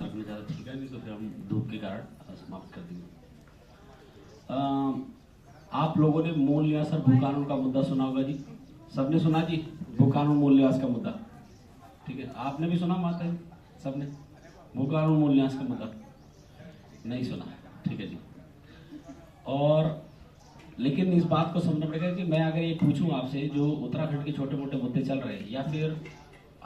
रखना ज़्यादा ठीक है, नहीं तो फिर हम धूप के कारण समाप्त कर देंगे। आप लोगों ने मूल निवास और भू कानून का मुद्दा सुना होगा जी, सबने सुना जी, भू कानून मूल निवास का मुद्दा, ठीक है। आपने भी सुना माता जी, सबने भू कानून मूल निवास का मुद्दा नहीं सुना, ठीक है जी। और लेकिन इस बात को समझना पड़ेगा कि मैं अगर ये पूछूं आपसे, जो उत्तराखंड के छोटे मोटे मुद्दे चल रहे हैं, या फिर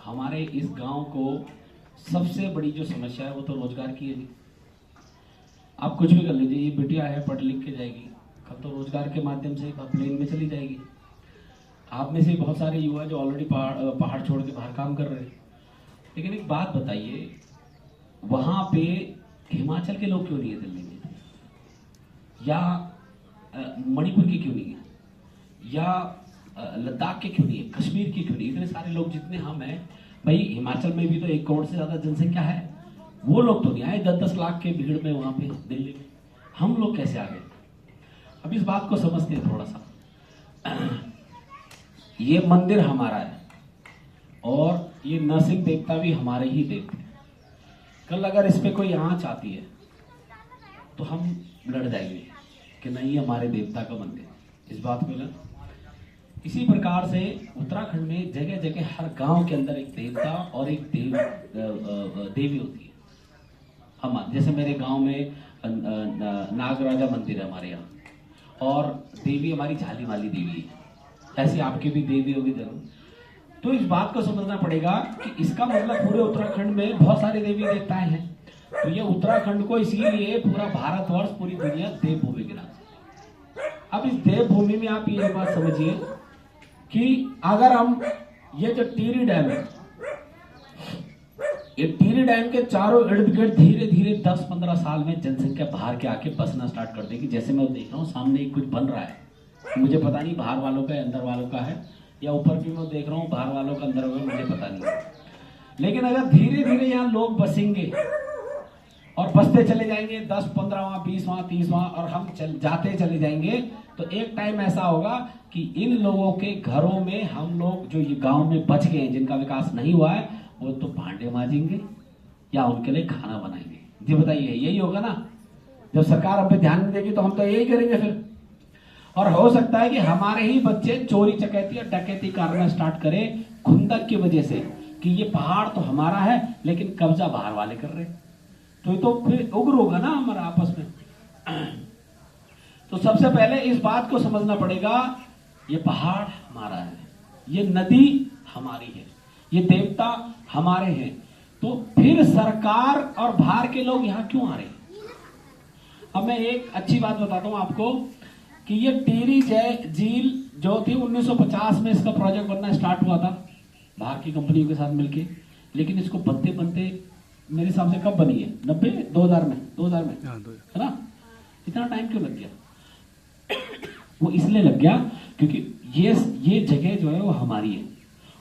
हमारे इस गांव को सबसे बड़ी जो समस्या है वो तो रोजगार की है जी। आप कुछ भी कर लीजिए, ये बिटिया है पढ़ लिख के जाएगी, कल तो रोजगार के माध्यम से प्लेन में चली जाएगी। आप में से बहुत सारे युवा जो ऑलरेडी पहाड़ छोड़ के बाहर काम कर रहे हैं। लेकिन एक बात बताइए, वहां पे हिमाचल के लोग क्यों नहीं है दिल्ली में, या मणिपुर के क्यों नहीं है, या लद्दाख के क्यों नहीं है, कश्मीर के क्यों नहीं? इतने सारे लोग जितने हम हैं भाई, हिमाचल में भी तो 1 करोड़ से ज्यादा जनसंख्या है, वो लोग तो नहीं आए 10-10 लाख के भीड़ में वहां पे दिल्ली में, हम लोग कैसे आ गए? अब इस बात को समझते हैं थोड़ा सा। ये मंदिर हमारा है और ये नरसिंह देवता भी हमारे ही देवते हैं। कल अगर इस पे कोई आंच आती है तो हम लड़ जाएंगे कि नहीं हमारे देवता का मंदिर, इस बात को लड़। इसी प्रकार से उत्तराखंड में जगह जगह हर गांव के अंदर एक देवता और एक देवी होती है। हम जैसे मेरे गांव में नागराजा मंदिर है हमारे यहाँ, और देवी हमारी झाली वाली देवी है, ऐसे आपके भी देवी होगी जरूर। तो इस बात को समझना पड़ेगा कि इसका मतलब पूरे उत्तराखंड में बहुत सारे देवी देवताएं हैं। तो ये उत्तराखंड को इसीलिए पूरा भारतवर्ष, पूरी दुनिया देवभूमि के नाम से। अब इस देवभूमि में आप ये बात समझिए कि अगर हम ये जो टिहरी डैम है, ये टिहरी डैम के चारों इर्द गिर्द धीरे धीरे 10-15 साल में जनसंख्या बाहर के आके बसना स्टार्ट कर देगी। जैसे मैं देख रहा हूँ सामने कुछ बन रहा है, मुझे पता नहीं बाहर वालों का है अंदर वालों का है, या ऊपर भी मैं देख रहा हूँ बाहर वालों का अंदर होगा, मुझे पता नहीं। लेकिन अगर धीरे धीरे यहाँ लोग बसेंगे और बसते चले जाएंगे, 10-15 वहां, 20 वहां, 30 वहां, और हम जाते चले जाएंगे, तो एक टाइम ऐसा होगा कि इन लोगों के घरों में हम लोग जो ये गांव में बच गए हैं, जिनका विकास नहीं हुआ है, वो तो भांडे मांजेंगे या उनके लिए खाना बनाएंगे। जी बताइए, यही होगा ना? जब सरकार हम पे ध्यान नहीं देगी तो हम तो यही करेंगे फिर। और हो सकता है कि हमारे ही बच्चे चोरी चकैती और डकैती करना स्टार्ट करें खुंदक की वजह से, कि ये पहाड़ तो हमारा है लेकिन कब्जा बाहर वाले कर रहे हैं। तो फिर उग्र होगा ना हमारा आपस में। तो सबसे पहले इस बात को समझना पड़ेगा, ये पहाड़ हमारा है, ये नदी हमारी है, ये देवता हमारे हैं। तो फिर सरकार और बाहर के लोग यहां क्यों आ रहे हैं? अब मैं एक अच्छी बात बताता हूं आपको कि ये टिहरी झील जो थी 1950 में इसका प्रोजेक्ट बनना स्टार्ट हुआ था बाहर की कंपनियों के साथ मिलके। लेकिन इसको बनते बनते मेरे हिसाब से कब बनी है? 90, 2000 में है ना? इतना टाइम क्यों लग गया? वो इसलिए लग गया क्योंकि ये जगह जो है वो हमारी है,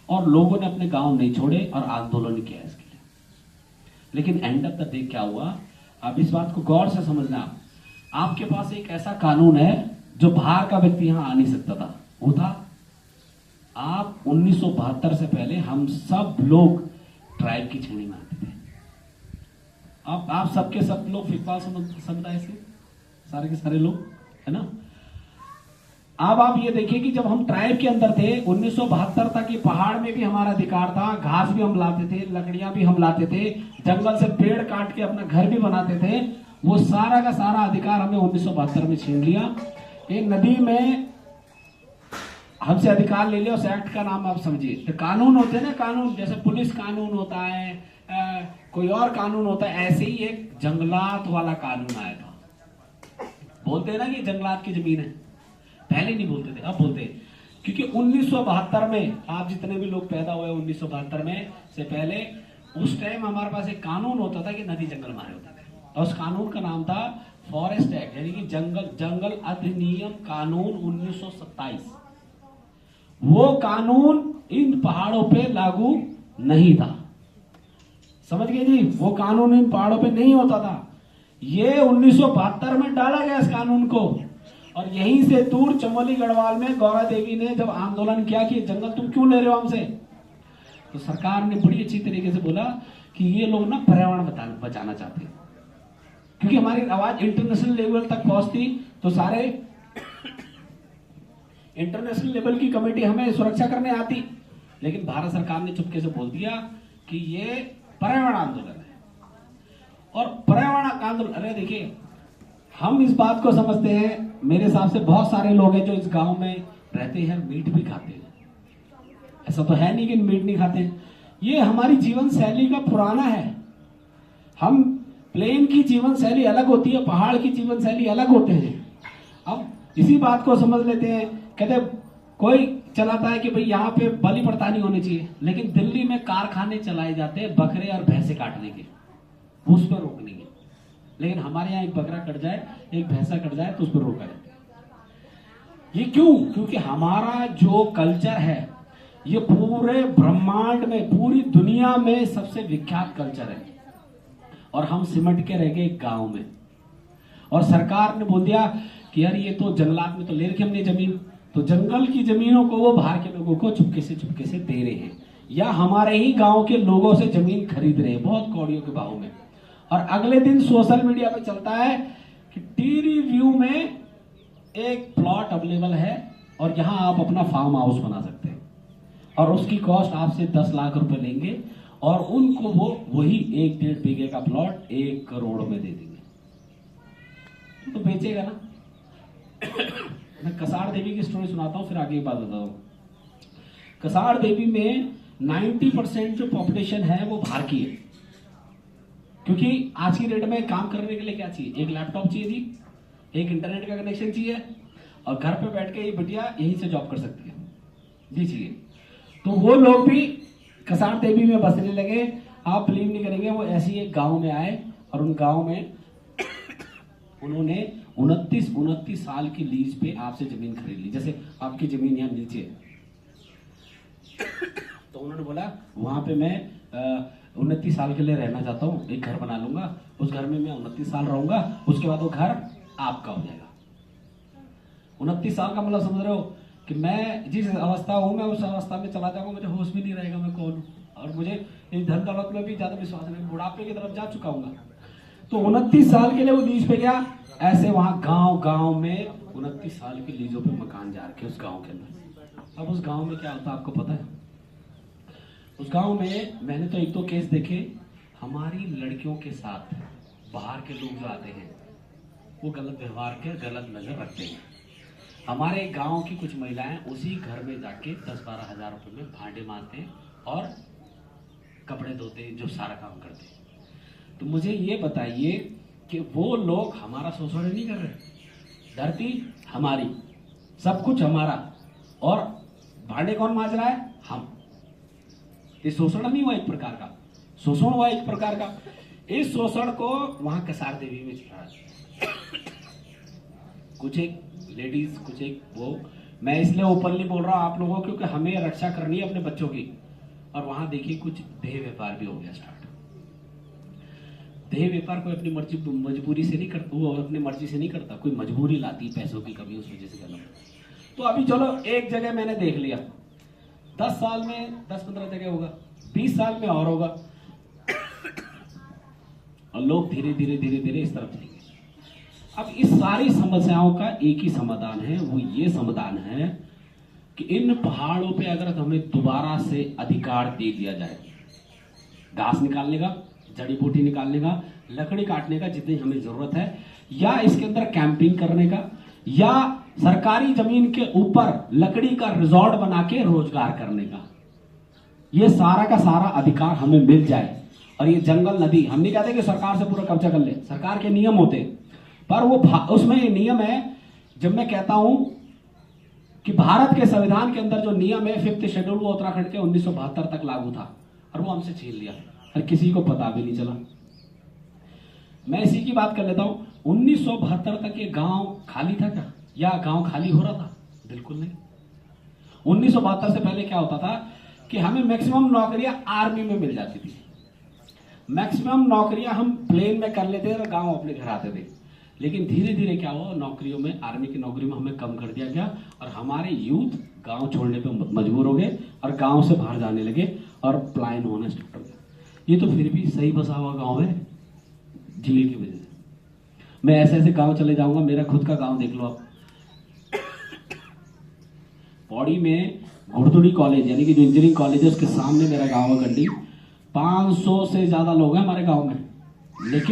और लोगों ने अपने गांव नहीं छोड़े और आंदोलन किया इसके लिए। लेकिन एंड ऑफ द डे क्या हुआ? आप इस बात को गौर से समझना। आपके पास एक ऐसा कानून है जो बाहर का व्यक्ति यहां आ नहीं सकता था, वो था आप 1972 से पहले हम सब लोग ट्राइब की श्रेणी में आते थे। आप सबके सब लोग फिकवाल समुदाय से, सारे के सारे लोग, है ना? अब आप ये देखिए कि जब हम ट्राइब के अंदर थे 1972 तक, ये पहाड़ में भी हमारा अधिकार था, घास भी हम लाते थे, लकड़ियां भी हम लाते थे, जंगल से पेड़ काट के अपना घर भी बनाते थे। वो सारा का सारा अधिकार हमने 1972 में छीन लिया। एक नदी में हमसे अधिकार ले लिया, उस एक्ट का नाम आप समझिए। तो कानून होते हैं ना, कानून जैसे पुलिस कानून होता है, कोई और कानून होता है, ऐसे ही एक जंगलात वाला कानून आया था। बोलते हैं ना कि जंगलात की जमीन है, पहले नहीं बोलते थे, अब बोलते हैं। क्योंकि 1972 में आप जितने भी लोग पैदा हुए 1972 में से पहले, उस टाइम हमारे पास एक कानून होता था कि नदी जंगल हमारे होते थे, और उस कानून का नाम था फॉरेस्ट एक्ट, यानी कि जंगल अधिनियम कानून 1927। वो कानून इन पहाड़ों पे लागू नहीं था, समझ गए जी? वो कानून इन पहाड़ों पे नहीं होता था। ये 1972 में डाला गया इस कानून को, और यहीं से दूर चमोली गढ़वाल में गौरा देवी ने जब आंदोलन किया कि जंगल तुम क्यों ले रहे हो हमसे, तो सरकार ने बड़ी अच्छी तरीके से बोला कि ये लोग ना पर्यावरण बचाना चाहते हैं, क्योंकि हमारी आवाज इंटरनेशनल लेवल तक पहुंचती तो सारे इंटरनेशनल लेवल की कमेटी हमें सुरक्षा करने आती, लेकिन भारत सरकार ने चुपके से बोल दिया कि ये पर्यावरण आंदोलन है। और पर्यावरण आंदोलन, अरे देखिए, हम इस बात को समझते हैं, मेरे हिसाब से बहुत सारे लोग हैं जो इस गांव में रहते हैं, मीट भी खाते हैं। ऐसा तो है नहीं कि मीट नहीं खाते। ये हमारी जीवन शैली का पुराना है। हम प्लेन की जीवन शैली अलग होती है, पहाड़ की जीवन शैली अलग होते हैं। अब इसी बात को समझ लेते हैं, कहते कोई चलाता है कि भाई यहाँ पे बलि प्रथा नहीं होनी चाहिए, लेकिन दिल्ली में कारखाने चलाए जाते हैं बकरे और भैंसे काटने के, उस पर रोकने के। लेकिन हमारे यहाँ एक बकरा कट जाए, एक भैंसा कट जाए तो उस पर रोका जाता है। ये क्यों? क्योंकि हमारा जो कल्चर है ये पूरे ब्रह्मांड में, पूरी दुनिया में सबसे विख्यात कल्चर है, और हम सिमट के रह गए एक गांव में। और सरकार ने बोल दिया कि यार ये तो जंगलात में तो ले रखी हमने जमीन, तो जंगल की जमीनों को वो बाहर के लोगों को चुपके से दे रहे हैं, या हमारे ही गांव के लोगों से जमीन खरीद रहे हैं बहुत कौड़ियों के भाव में। और अगले दिन सोशल मीडिया पे चलता है कि टीरी व्यू में एक प्लॉट अवेलेबल है और यहां आप अपना फार्म हाउस बना सकते हैं, और उसकी कॉस्ट आपसे 10 लाख रुपए लेंगे, और उनको वो वही 1-1.5 बीघे का प्लॉट 1 करोड़ में दे देंगे। तो बेचेगा ना। मैं कसार देवी की स्टोरी सुनाता हूं, फिर आगे की बात बताता हूं। कसार देवी में 90% जो पॉपुलेशन है वो बाहर की है, क्योंकि आज की डेट में काम करने के लिए क्या चाहिए? एक लैपटॉप चाहिए जी, एक इंटरनेट का कनेक्शन चाहिए, और घर पे बैठ के ये बिटिया यहीं से जॉब कर सकती है जी चाहिए। तो वो लोग भी कसार देवी में बसने लगे। आप बिलीव नहीं करेंगे, वो ऐसी एक गांव में आए, और उन गांव में उन्होंने 29 साल की लीज पे आपसे जमीन खरीद ली। जैसे आपकी जमीन यहाँ नीचे है, तो उन्होंने बोला वहां पे मैं 29 साल के लिए रहना चाहता हूँ, एक घर बना लूंगा, उस घर में मैं 29 साल रहूंगा, उसके बाद वो घर आपका हो जाएगा। 29 साल का मतलब समझ रहे हो कि मैं जिस अवस्था हूं, मैं उस अवस्था में चला जाऊंगा, मुझे होश भी नहीं रहेगा मैं कौन हूं, और मुझे इस धन दौलत में भी ज्यादा विश्वास नहीं, बुढ़ापे की तरफ जा चुका हूँ। तो 29 साल के लिए वो लीज पे गया। ऐसे वहां गांव में 29 साल की लीजों पे मकान जा रखे उस गांव के अंदर। अब उस गांव में क्या होता है आपको पता है? उस गांव में मैंने तो एक दो केस देखे, हमारी लड़कियों के साथ बाहर के लोग जो आते हैं वो गलत व्यवहार के, गलत नजर रखते हैं। हमारे गांव की कुछ महिलाएं उसी घर में जाके 10-12 हजार रुपए में भांडे मांजते और कपड़े धोते, जो सारा काम करते। तो मुझे ये बताइए कि वो लोग हमारा शोषण नहीं कर रहे? धरती हमारी, सब कुछ हमारा, और भांडे कौन मांज रहा है? हम। ये शोषण नहीं हुआ एक प्रकार का? शोषण हुआ एक प्रकार का। इस शोषण को वहां कसार देवी में चल रहा है। कुछ एक लेडीज, कुछ एक वो, मैं इसलिए ओपनली बोल रहा हूं आप लोगों को क्योंकि हमें रक्षा करनी है अपने बच्चों की। और वहां देखिए कुछ देह व्यापार भी हो गया स्टार्ट। देह व्यापार कोई अपनी मर्जी, मजबूरी से नहीं करता, वो अपनी मर्जी से नहीं करता, कोई मजबूरी लाती, पैसों की कमी, उस वजह से करना। तो अभी चलो एक जगह मैंने देख लिया, 10 साल में 10-15 जगह होगा, 20 साल में और होगा, और लोग धीरे धीरे इस तरफ जाएंगे। अब इस सारी समस्याओं का एक ही समाधान है, वो ये समाधान है कि इन पहाड़ों पे अगर हमें दोबारा से अधिकार दे दिया जाए, घास निकालने का, जड़ी बूटी निकालने का, लकड़ी काटने का जितनी हमें जरूरत है, या इसके अंदर कैंपिंग करने का, या सरकारी जमीन के ऊपर लकड़ी का रिजॉर्ट बना के रोजगार करने का, ये सारा का सारा अधिकार हमें मिल जाए। और ये जंगल, नदी, हम नहीं कहते कि सरकार से पूरा कब्जा कर ले, सरकार के नियम होते, पर वो उसमें ये नियम है। जब मैं कहता हूं कि भारत के संविधान के अंदर जो नियम है 5th शेड्यूल, वो उत्तराखंड के 1972 तक लागू था, और वो हमसे छीन लिया और किसी को पता भी नहीं चला। मैं इसी की बात कर लेता हूं। 1972 तक ये गांव खाली था क्या, या गांव खाली हो रहा था? बिल्कुल नहीं। 1972 से पहले क्या होता था कि हमें मैक्सिमम नौकरियां आर्मी में मिल जाती थी, मैक्सिमम नौकरियां हम प्लेन में कर लेते थे और गांव अपने घर आते थे। लेकिन धीरे धीरे क्या हुआ, नौकरियों में, आर्मी की नौकरी में हमें कम कर दिया गया, और हमारे यूथ गांव छोड़ने पे मजबूर हो गए और गांव से बाहर जाने लगे और पलायन होना स्टार्ट हो गया। ये तो फिर भी सही बसा हुआ गांव है झील की वजह से। मैं ऐसे ऐसे गांव चले जाऊंगा, मेरा खुद का गांव देख लो आप। पौड़ी में घुड़दुड़ी कॉलेज यानी कि जो इंजीनियरिंग कॉलेज है उसके सामने मेरा गांव है गंडी। 500 से ज्यादा लोग हैं हमारे गांव में, लेकिन